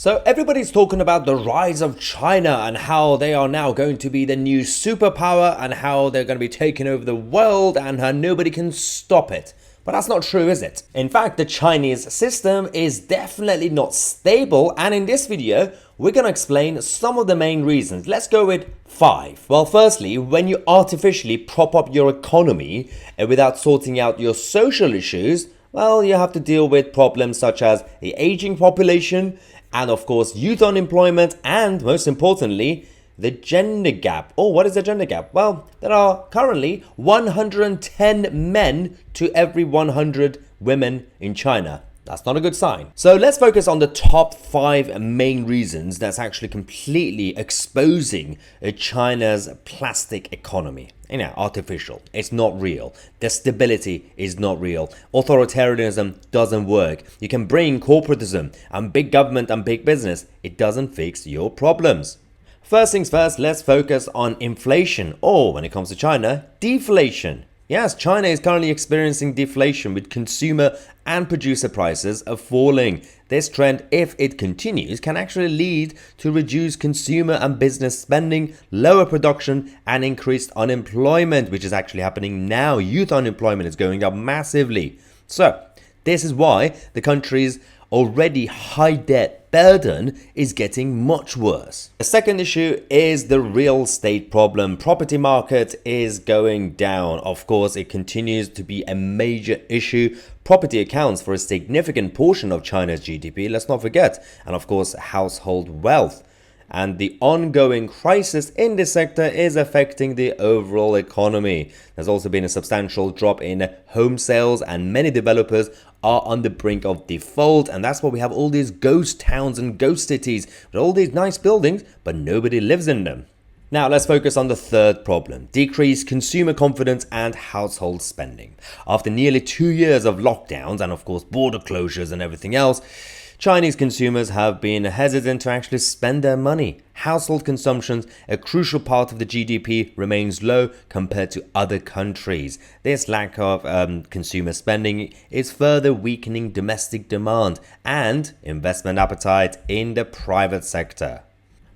So everybody's talking about the rise of China and how they are now going to be the new superpower and how they're going to be taking over the world and how nobody can stop it. But that's not true, is it? In fact, the Chinese system is definitely not stable, and in this video, we're going to explain some of the main reasons. Let's go with 5. Well, firstly, when you artificially prop up your economy without sorting out your social issues, well, you have to deal with problems such as the aging population, and of course, youth unemployment, and most importantly, the gender gap. Oh, what is the gender gap? Well, there are currently 110 men to every 100 women in China. That's not a good sign. So let's focus on the top 5 main reasons that's actually completely exposing China's plastic economy. Artificial. It's not real. The stability is not real. Authoritarianism doesn't work. You can bring corporatism and big government and big business. It doesn't fix your problems. First things first, let's focus on inflation, or when it comes to China, deflation. Yes, China is currently experiencing deflation with consumer and producer prices are falling. This trend, if it continues, can actually lead to reduced consumer and business spending, lower production, and increased unemployment, which is actually happening now. Youth unemployment is going up massively. So, this is why the country's already high debt burden is getting much worse. The second issue is the real estate problem. Property market is going down. Of course, it continues to be a major issue. Property accounts for a significant portion of China's GDP, let's not forget, and of course, household wealth. And the ongoing crisis in this sector is affecting the overall economy. There's also been a substantial drop in home sales, and many developers are on the brink of default, and that's why we have all these ghost towns and ghost cities with all these nice buildings, but nobody lives in them. Now let's focus on the third problem: decreased consumer confidence and household spending. After nearly 2 years of lockdowns and of course border closures and everything else, Chinese consumers have been hesitant to actually spend their money. Household consumption, a crucial part of the GDP, remains low compared to other countries. This lack of consumer spending is further weakening domestic demand and investment appetite in the private sector.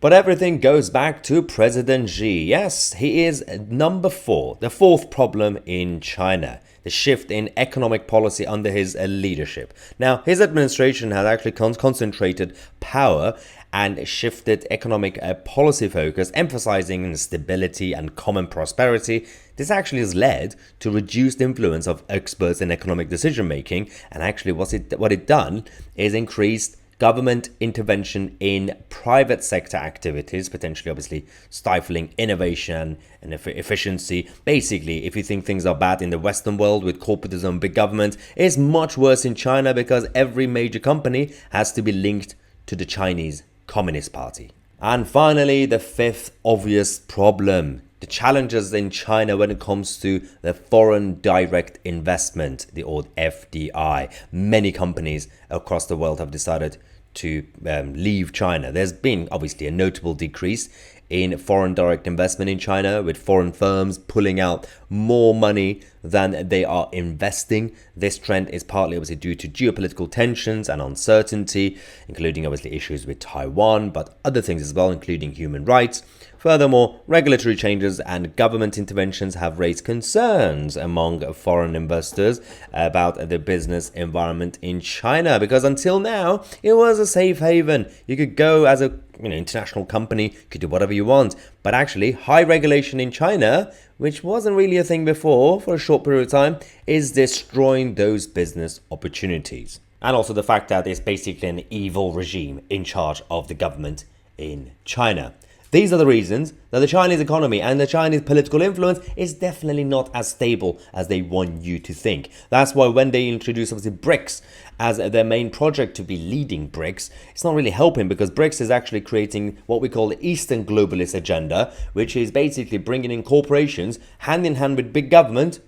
But everything goes back to President Xi. Yes, he is number 4, the 4th problem in China. The shift in economic policy under his leadership. Now, his administration has actually concentrated power and shifted economic policy focus, emphasizing stability and common prosperity. This actually has led to reduced influence of experts in economic decision making, and actually what it done is increased government intervention in private sector activities, potentially obviously stifling innovation and efficiency. Basically, if you think things are bad in the Western world with corporatism, big government, it's much worse in China because every major company has to be linked to the Chinese Communist Party. And finally, the 5th obvious problem: the challenges in China when it comes to the foreign direct investment, the old FDI. Many companies across the world have decided to leave China. There's been obviously a notable decrease in foreign direct investment in China, with foreign firms pulling out more money than they are investing. This trend is partly obviously due to geopolitical tensions and uncertainty, including obviously issues with Taiwan, but other things as well, including human rights. Furthermore, regulatory changes and government interventions have raised concerns among foreign investors about the business environment in China, because until now, it was a safe haven. You could go as a international company, could do whatever you want. But actually, high regulation in China, which wasn't really a thing before for a short period of time, is destroying those business opportunities. And also the fact that it's basically an evil regime in charge of the government in China. These are the reasons that the Chinese economy and the Chinese political influence is definitely not as stable as they want you to think. That's why when they introduce obviously BRICS as their main project to be leading BRICS, it's not really helping, because BRICS is actually creating what we call the Eastern globalist agenda, which is basically bringing in corporations hand in hand with big government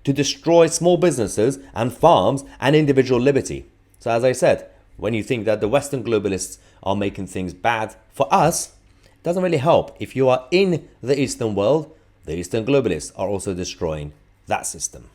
to destroy small businesses and farms and individual liberty. So as I said, when you think that the Western globalists are making things bad for us, doesn't really help. If you are in the Eastern world, the Eastern globalists are also destroying that system.